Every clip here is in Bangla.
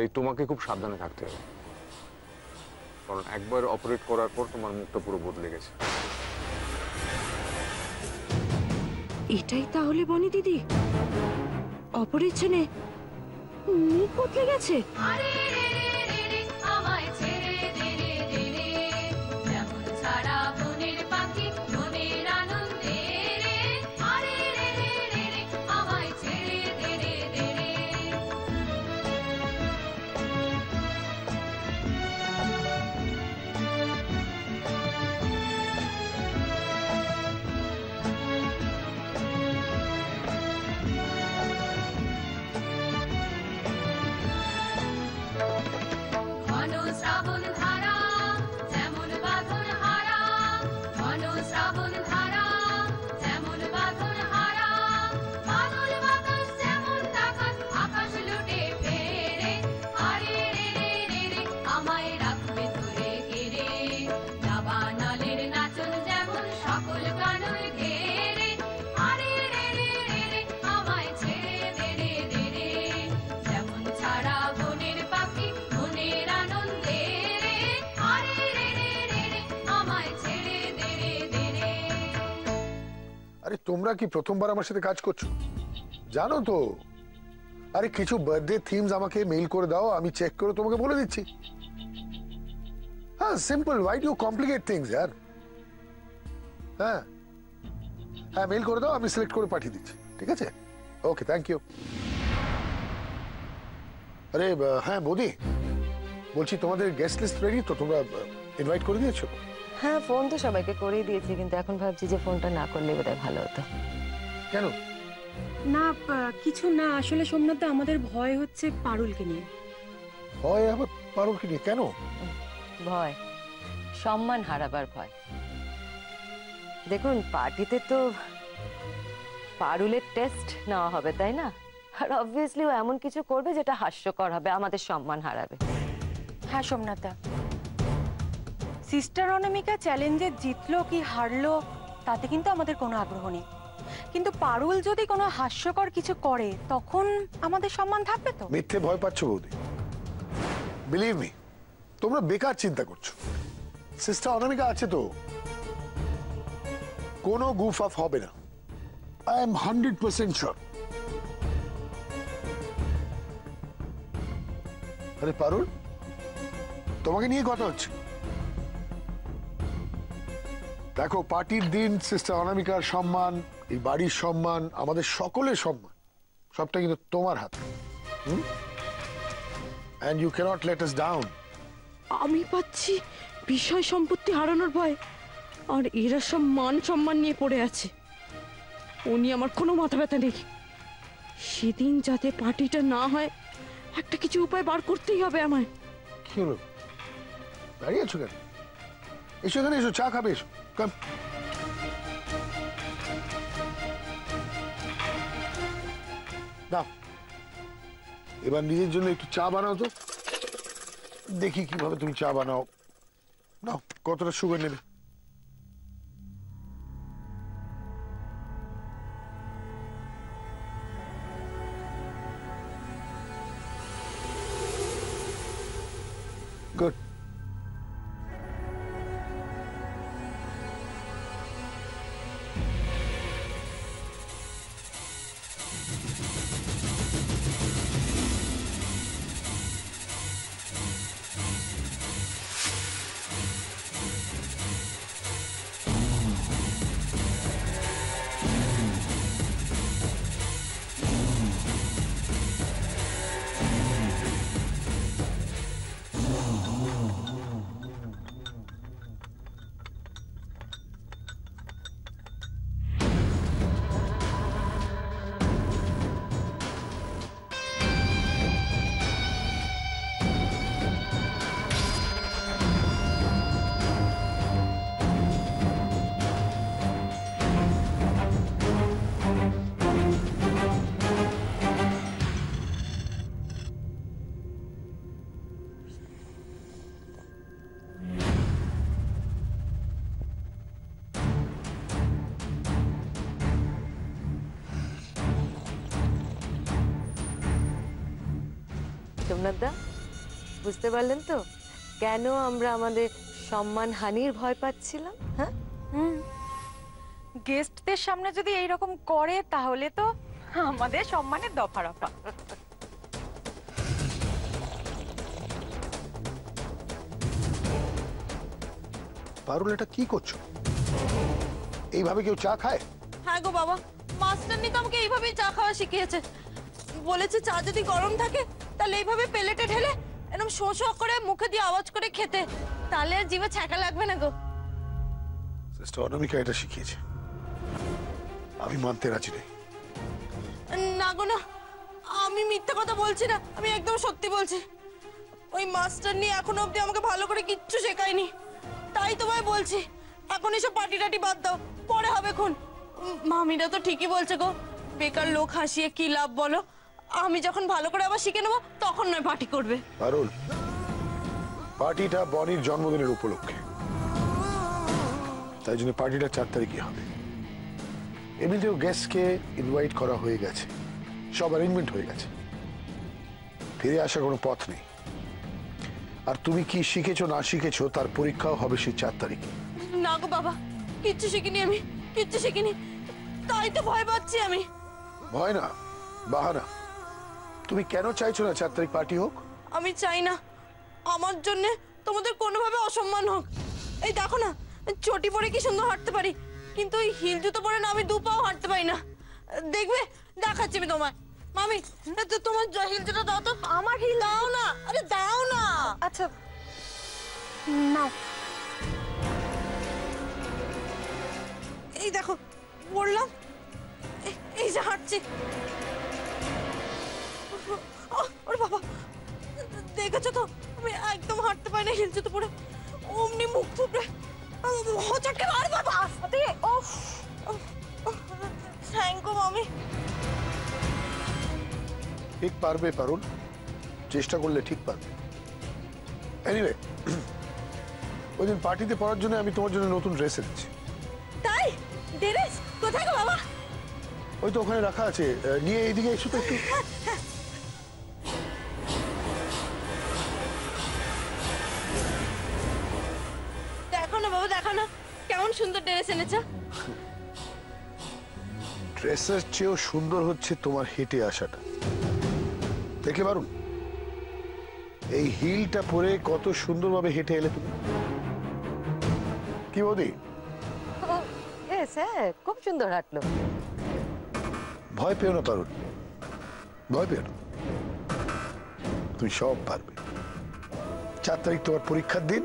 তাই তোমাকে খুব সাবধানে থাকতে হবে, কারণ একবার অপারেট করার পর তোমার মুখটা পুরো বদলে গেছে। এটাই তাহলে বনি দিদি, অপারেশনে মুখ বদলে গেছে। আরে তোমরা কি প্রথমবার আমার সাথে কাজ করছো? জানো তো, আরে কিছু বার্থডে থিমস আমাকে মেইল করে দাও, আমি চেক করে তোমাকে বলে দিচ্ছি। হ্যাঁ, simple, why do complicate things यार। হ্যাঁ হ্যাঁ, মেইল করে দাও, আমি সিলেক্ট করে পাঠিয়ে দিচ্ছি, ঠিক আছে? ওকে, থ্যাংক ইউ। আরে হ্যাঁ বৌদি, বলছি তোমাদের গেস্ট লিস্ট রেডি তো? তোমরা ইনভাইট করে দিয়েছো? হ্যাঁ, ফোন তো সবাইকে করেই দিয়েছি, কিন্তু এখন ভাবছি যে ফোনটা না করলে বোধহয় ভালো হতো। কেন? না কিছু না, আসলে সোমনাথ, আমাদের ভয় হচ্ছে পারুলকে নিয়ে। ভয়? আবার পারুলকে নিয়ে কেন? ভয়, সম্মান হারাবার ভয়। দেখুন, পার্টিতে তো পারুলের টেস্ট নেওয়া হবে, তাই না? আর অবভিয়াসলি ও এমন কিছু করবে যেটা হাস্যকর হবে, আমাদের সম্মান হারাবে। হ্যাঁ সোমনাথা, সিস্টার অনামিকা চ্যালেঞ্জে জিতলো কি হারলো তাতে কিন্তু আমাদের কোনো আগ্রহ নেই, কিন্তু পারুল যদি কোনো হাস্যকর কিছু করে তখন আমাদের সম্মান থাকবে তো। মিথ্যে ভয় পাচ্ছ বৌদি, বিলিভ মি, তোমরা বেকার চিন্তা করছো। সিস্টার অনামিকা আছে তো, কোনো গুফ অফ হবে না। I am 100% sure. আরে পারুল, তোমাকে নিয়ে কথা হচ্ছে। দেখো, পার্টির দিন সিস্টার অনামিকার সম্মান, এই বাড়ির সম্মান, আমাদের সকলের সম্মান, সবটা কিন্তু তোমার হাতে। And you cannot let us down. আমি পাচ্ছি বিষয় সম্পত্তি হারানোর ভয়, আর এরা সব মান সম্মান নিয়ে পড়ে আছে। উনি আমার কোনো মাথা ব্যথা নেই। সেদিন যাতে পার্টিটা না হয়, একটা কিছু উপায় বার করতেই হবে আমায়। কি হলো, দাঁড়িয়ে আছো কেন? এসো এখানে, এসো, চা খাবে, এসো, কাম। নাও, এবার নিজের জন্য একটু চা বানাও তো, দেখি কিভাবে তুমি চা বানাও। নাও, কতটা সুগার নেবে? গুড। সোমনাথ দা, বুঝতে পারলেন তো কেন আমরা আমাদের সম্মান হানির ভয় পাচ্ছিলাম? হ্যাঁ, গেস্টদের সামনে যদি এইরকম করে তাহলে তো আমাদের সম্মানের দফা রফা। পারুল, এটা কি করছো? এইভাবে কেউ চা খায়? হ্যাঁ গো বাবা, মাস্টারনি তো আমাকে এইভাবেই চা খাওয়া শিখিয়েছে। বলেছে চা যদি গরম থাকে তাহলে এইভাবে প্লেটে ঢেলে এরকম শো শো করে মুখে দিয়ে আওয়াজ করে খেতে, তাহলে আর জিভে ছ্যাঁকা লাগবে না গো। সিস্টার অনামিকা এটা শিখিয়েছে, আমি মানতে রাজি নেই। না গো না, আমি মিথ্যা কথা বলছি না, আমি একদম সত্যি বলছি। ওই মাস্টারনি এখনো অবধি আমাকে ভালো করে কিচ্ছু শেখায়নি। তাই তোমায় বলছি, এখন এসব পার্টি টাটি বাদ দাও, পরে হবে খুন। মামিরা তো ঠিকই বলছে গো, বেকার লোক হাসিয়ে কি লাভ বলো। আমি যখন ভালো করে আবার শিখে নেবো তখন নয় পার্টি করবে। পারুল, পার্টিটা বনির জন্মদিনের উপলক্ষে, তাই জন্য পার্টিটা 4 তারিখে হবে। এমনিতেও গেস্টকে ইনভাইট করা হয়ে গেছে, সব অ্যারেঞ্জমেন্ট হয়ে গেছে, ফিরে আসার কোনো পথ নেই। আর তুমি কি শিখেছো না শিখেছো তার পরীক্ষাও হবে সেই 4 তারিখে। না গো বাবা, কিচ্ছু শিখিনি আমি, কিচ্ছু শিখিনি, তাই তো ভয় পাচ্ছি আমি। ভয় না, বাহানা। তুমি কেন চাইছো না 4 তারিখ পার্টি হোক? আমি চাই না আমার জন্য তোমাদের কোনোভাবে অসম্মান হোক। এই দেখো না, চটি পরে কি সুন্দর হাঁটতে পারি, কিন্তু ওই হিল জুতো পরে না আমি 2 পাও হাঁটতে পারি না। দেখবে, দেখাচ্ছি আমি তোমায়। মামি, তোমার হিল জুতো দাও তো। আমার হিল দাও না, আরে দাও না। আচ্ছা নাও। এই দেখো বললাম, এই যে হাঁটছি। ওরে বাবা, দেখেছো তো আমি একদম হাঁটতে পারি না হিল জুতো পরে, অমনি মুখ থুবড়ে হচটকে। আর বাবা আস্তে, ওফ, থ্যাংক ইউ মামি। ঠিক পারবে পারুল, চেষ্টা করলে ঠিক পারবে। এনিওয়ে, ওই দিন পার্টিতে পড়ার জন্য আমি তোমার জন্য নতুন ড্রেস এনেছি। তাই? ড্রেস কোথায় গো বাবা? ওই তো ওখানে রাখা আছে, নিয়ে এইদিকে এসো তো একটু। দেখো না বাবা, দেখো না কেমন সুন্দর ড্রেস এনেছো। ড্রেসের চেয়েও সুন্দর হচ্ছে তোমার হেঁটে আসাটা। দেখলে পারুল, এই হিলটা পরে কত সুন্দরভাবে হেঁটে এলে তুমি। কি বৌদি? হ্যাঁ, খুব সুন্দর হাঁটলো। ভয় পেও না পারুল, ভয় পেও না, তুমি সব পারবে। 4 তারিখ তোমার পরীক্ষার দিন,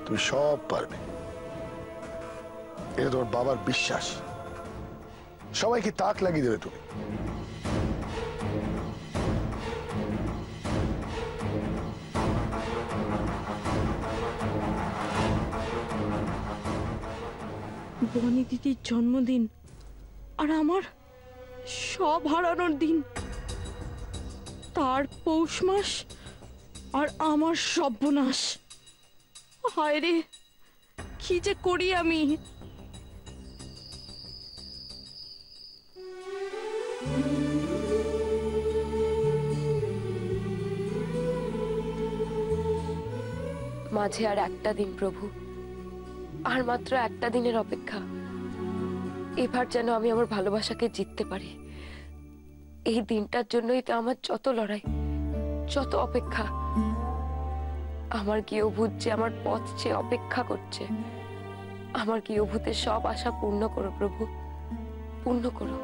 তুমি সব পারবে। এটা তোমার বাবার বিশ্বাস, সবাইকে তাক লাগিয়ে দেবে তুমি। বনি দিদির জন্মদিন আর আমার সব হারানোর দিন, তার পৌষ মাস আর আমার সর্বনাশ। হায় রে, কি যে করি আমি। মাঝে আর একটা দিন প্রভু, আর মাত্র একটা দিনের অপেক্ষা। এবার যেন আমি আমার ভালোবাসাকে জিততে পারি। এই দিনটার জন্যই তো আমার যত লড়াই, যত অপেক্ষা। আমার গৃহভূত যে আমার পথ চেয়ে অপেক্ষা করছে। আমার গৃহভূতের সব আশা পূর্ণ করো প্রভু, পূর্ণ করো।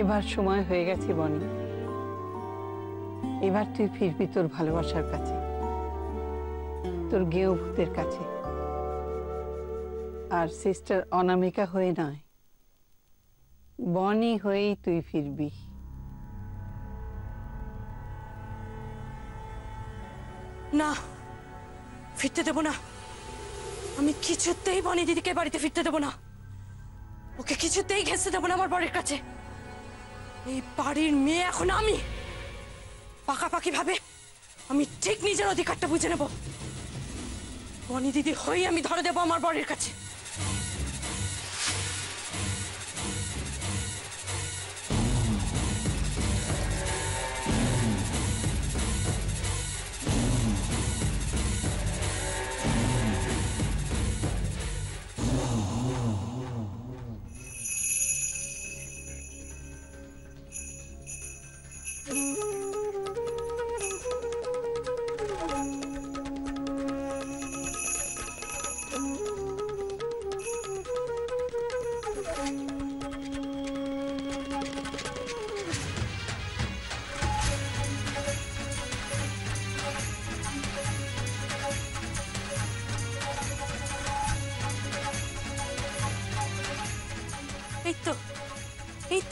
এবার সময় হয়ে গেছে বনি, এবার তুই ফিরবি তোর ভালোবাসার কাছে, তোর গৃহভূতের কাছে। আর সিস্টার অনামিকা হয়ে নয়, বনি হয়েই তুই ফিরবি। না, ফিরতে দেবো না। আমি কিছুতেই বনি দিদিকে বাড়িতে ফিরতে দেবো না। ওকে কিছুতেই ঘেঁষতে দেবো না আমার বাড়ির কাছে। এই বাড়ির মেয়ে এখন আমি। পাকাপাকি ভাবে আমি ঠিক নিজের অধিকারটা বুঝে নেব। বনি দিদি হয়ে আমি ধরে দেবো আমার বাড়ির কাছে।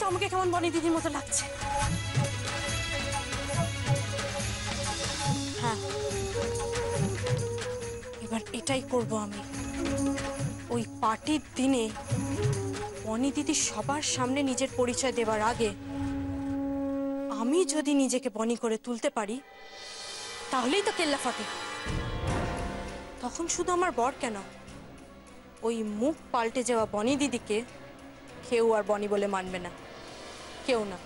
আমাকে কেমন বনি দিদির মতো লাগছে। হ্যাঁ, এবার এটাই করব আমি। ওই পার্টির দিনে বনি দিদি সবার সামনে নিজের পরিচয় দেবার আগে আমি যদি নিজেকে বনি করে তুলতে পারি তাহলেই তো কেল্লা ফাতে। তখন শুধু আমার বর কেন, ওই মুখ পাল্টে যাওয়া বনি দিদিকে কেউ আর বনি বলে মানবে না। কেউ না,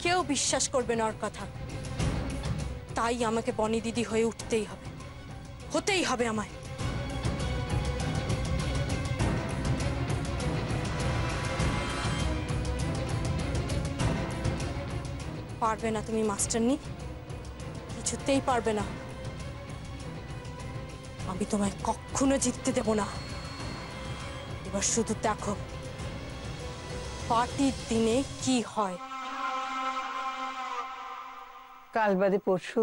কেউ বিশ্বাস করবে না ওর কথা। তাই আমাকে বনি দিদি হয়ে উঠতেই হবে, হতেই হবে আমায়। পারবে না তুমি মাস্টারনি, কিছুতেই পারবে না। আমি তোমায় কখনো জিততে দেব না। এবার শুধু দেখো পার্টির দিনে কি হয়। কাল বাদে পরশু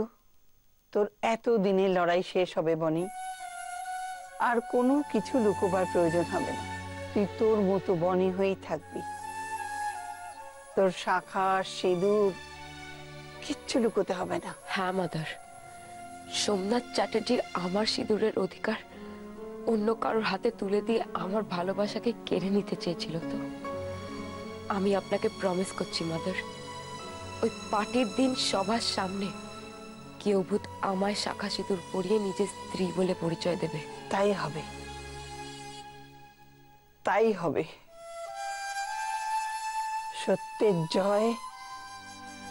তোর এত দিনের লড়াই শেষ হবে বনি। আর কোনো কিছু লুকোবার প্রয়োজন হবে না। তুই তোর মতো বনি হয়েই থাকবি। তোর শাখা সিঁদুর কিচ্ছু লুকোতে হবে না। হ্যাঁ মাদার, সোমনাথ চ্যাটার্জি আমার সিঁদুরের অধিকার অন্য কারোর হাতে তুলে দিয়ে আমার ভালোবাসাকে কেড়ে নিতে চেয়েছিল। তো আমি আপনাকে প্রমিস করছি মাদার, ওই পার্টির দিন সবার সামনে কেউ ভূত আমায় শাখা সিঁদুর পরিয়ে নিজের স্ত্রী বলে পরিচয় দেবে। তাই হবে, তাই হবে। সত্যের জয়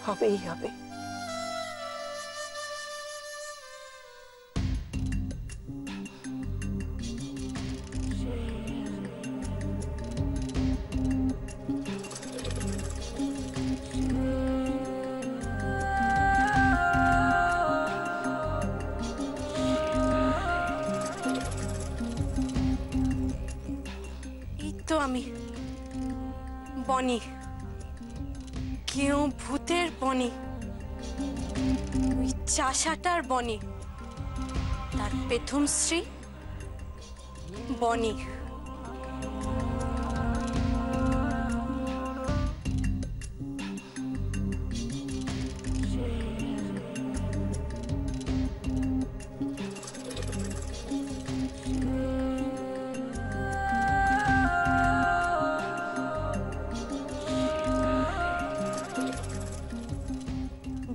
হবেই হবে। এই তো আমি বনি, কেউ ভূতের বনি, ওই চাষাটার বনি, তার প্রথম স্ত্রী বনি।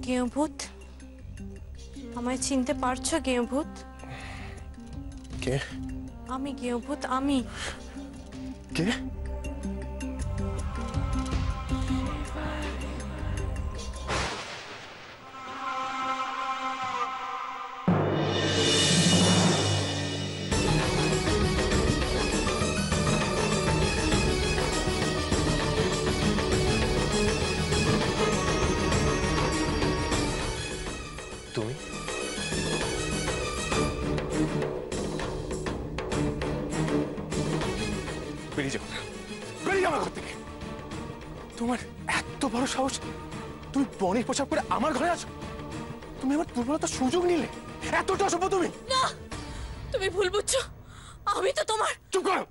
গেঁভূত, আমায় চিনতে পারছো গেঁভূত? কে? আমি গেঁভূত, আমি। কে? তুমি? বেরিয়ে যাও, বেরিয়ে যাও আমার ঘর থেকে। তোমার এত বড় সাহস, তুমি বনির পোশাক পরে আমার ঘরে আছো? তুমি আমার দুর্বলতার সুযোগ নিলে? এতটা অসভ্য তুমি! না, তুমি ভুল বুঝছো। আমি তো তোমার। চুপ করো।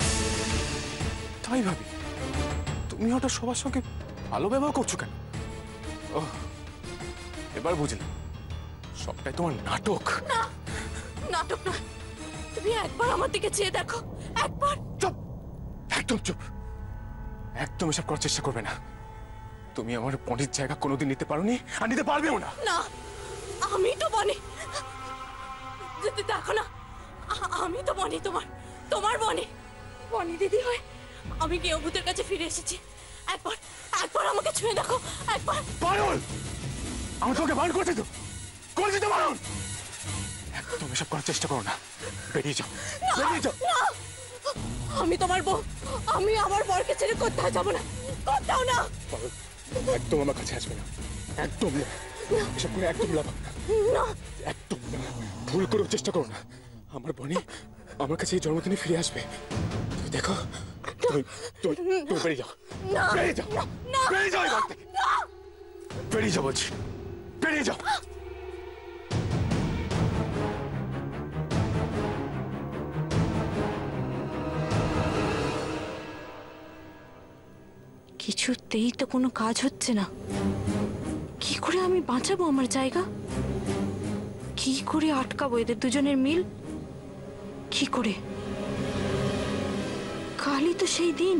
তাই ভাবি তুমি ওটা সবার সঙ্গে ভালো ব্যবহার করছো কেন? ও, এবার বুঝলাম, সবটাই তোমার নাটক। না, নাটক নয়। তুমি একবার আমার দিকে চেয়ে দেখো, একবার। চুপ, একদম চুপ। একদম এসব করার চেষ্টা করবে না। তুমি আমার বনির জায়গা কোনোদিন নিতে পারোনি, আর নিতে পারবেও না। না, আমি তো বনি। দেখো না, আমি তো বনি, তোমার বনি। বনি দিদি হয় আমি গেঁভূতের কাছে ফিরে এসেছি। একবার একবার আমাকে ছুঁয়ে দেখো, একবার। পারুল, আমি তোমাকে বারণ করছি তো, করছি তো বারণ। একদম এসব করার চেষ্টা করো না। বেরিয়ে যাও, বেরিয়ে যাও। আমি তোমার বউ, আমি আমার বরকে ছেড়ে কোথাও যাবো না, কোথাও না। পারুল, একদম আমার কাছে আসবে না, একদম না। এসব করে একদম লাভ হবে না, একদম না। ভুল করার চেষ্টা করো না। আমার বনি আমার কাছে এই জন্মদিনে ফিরে আসবে। তুমি দেখো, তুমি বেরিয়ে যাও, বেরিয়ে যাও, বেরিয়ে যাও, বেরিয়ে যাও বলছি, বেরিয়ে যাও। কিছু কিছুতেই তো কোনো কাজ হচ্ছে না। কি করে আমি বাঁচাবো আমার জায়গা? কি করে আটকাবো এদের দুজনের মিল? কি করে? কালই তো সেই দিন।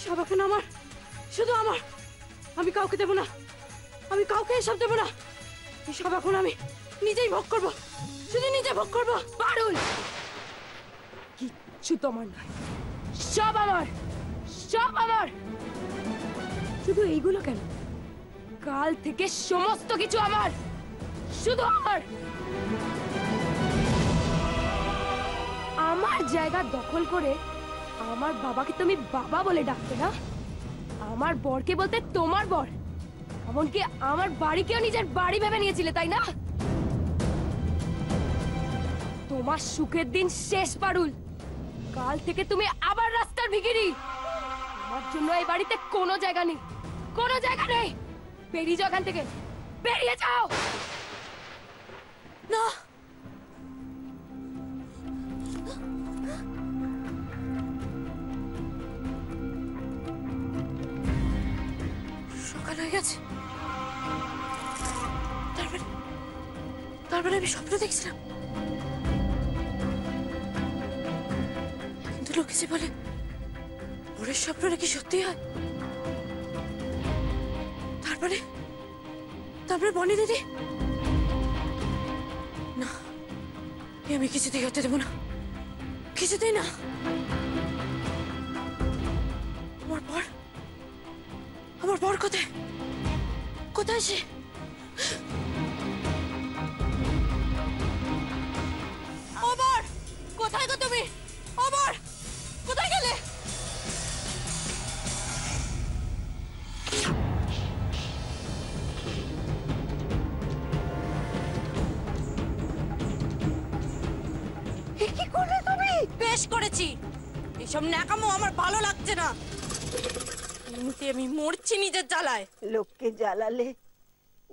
সব এখন আমার, শুধু আমার। আমি কাউকে দেবো না, আমি কাউকে এসব দেবো না। সব এখন আমি নিজেই ভোগ করবো, শুধু নিজে ভোগ করবো। পারুল, কিচ্ছু তোমার নয়, সব আমার, সব আমার। শুধু এইগুলো কেন, কাল থেকে সমস্ত কিছু আমার, শুধু আমার। আমার জায়গা দখল করে আমার বাবাকে তুমি বাবা বলে ডাকতে না, আমার বরকে বলতে তোমার বর, এমনকি আমার বাড়িকেও নিজের বাড়ি ভেবে নিয়েছিলে, তাই না? তোমার সুখের দিন শেষ পারুল। কাল থেকে তুমি আবার রাস্তার ভিখিরি। আমার জন্য এই বাড়িতে কোনো জায়গা নেই, কোনো জায়গা নেই। বেরিয়ে যাও এখান থেকে, বেরিয়ে যাও। না, সকাল হয়ে গেছে। তারপরে আমি স্বপ্ন দেখছিলাম। কিন্তু লোকে যে বলে ওরের স্বপ্ন নাকি সত্যি হয়। তারপরে বনি দিদি, না, আমি কিছুতেই হতে দেবো না, কিছুতেই না। আমার বর কোথায়? কোথায় সে? ও বর, কোথায় গো তুমি? ও বর, কোথায় গেলে? কি করলে তুমি? বেশ করেছি। এসব ন্যাকামো আমার ভালো লাগছে না। আমি মরছি নিজের জ্বালায়। লোককে জ্বালালে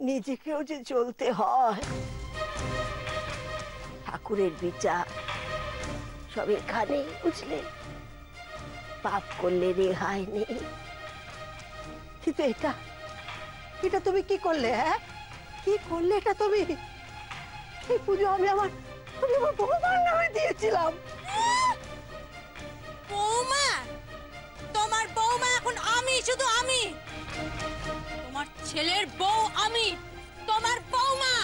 নিজেকেও যে চলতে হয়। ঠাকুরের বিচার সব এখানে, বুঝলে? পাপ করলে রেহাই নেই। কিন্তু এটা তুমি কি করলে? হ্যাঁ, কি করলে এটা তুমি? এই পুজো আমি আমার বৌমার নামে দিয়েছিলাম। বৌমা? তোমার বৌমা এখন আমি, শুধু আমি। তোমার ছেলের বউ আমি, তোমার বৌমা।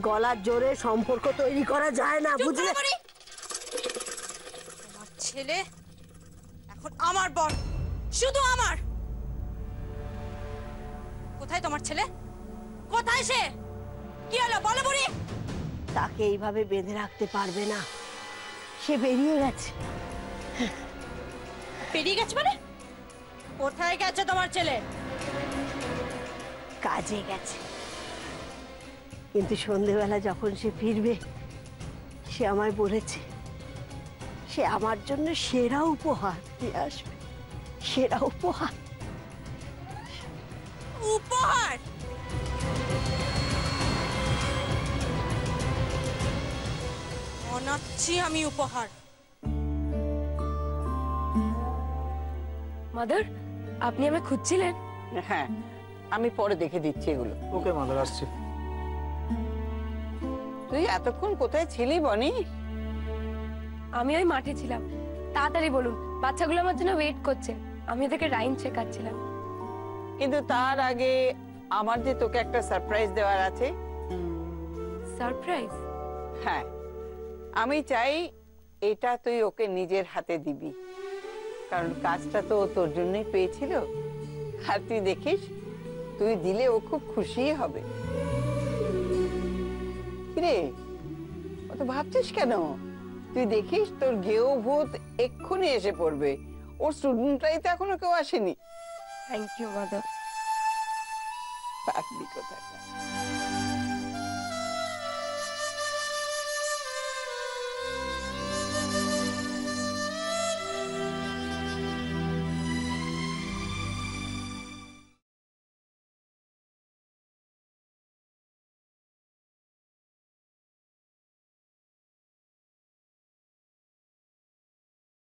গলার জোরে সম্পর্ক তৈরি করা যায় না, বুঝলে? তোমার ছেলে এখন আমার বর, শুধু আমার। কোথায় তোমার ছেলে? কোথায় সে? কি হলো বলো বুড়ি? তাকে এইভাবে বেঁধে রাখতে পারবে না, সে বেরিয়ে গেছে। বেরিয়ে গেছে মানে? কোথায় গেছে তোমার ছেলে? কাজে গেছে, কিন্তু সন্ধেবেলা যখন সে ফিরবে, সে আমায় বলেছে সে আমার জন্য সেরা উপহার দিয়ে আসবে। সেরা উপহার। উপহার? অনাচ্ছি আমি উপহার। মাদার, আপনি আমায় খুঁজছিলেন? হ্যাঁ, আমি পরে দেখে দিচ্ছি এগুলো। ওকে মাদার, আসছি। তুই এতক্ষণ কোথায় ছিলি বনি? আমি ওই মাঠে ছিলাম। তাড়াতাড়ি বলুন, বাচ্চাগুলো আমার জন্য ওয়েট করছে। আমি ওদেরকে রাইম শেখাচ্ছিলাম। কিন্তু তার আগে আমার যে তোকে একটা সারপ্রাইজ দেওয়ার আছে। সারপ্রাইজ? হ্যাঁ, আমি চাই এটা তুই ওকে নিজের হাতে দিবি, কারণ কাজটা তো ও তোর জন্যই পেয়েছিল। আর তুই দেখিস, তুই দিলে ও খুব খুশি হবে। কিরে, ও তো ভাবছিস কেন? তুই দেখিস তোর গেও ভূত এক্ষুনি এসে পড়বে। ওর স্টুডেন্টরাই তো এখনো কেউ আসেনি। Thank you mother. পাগলি কোথাকার।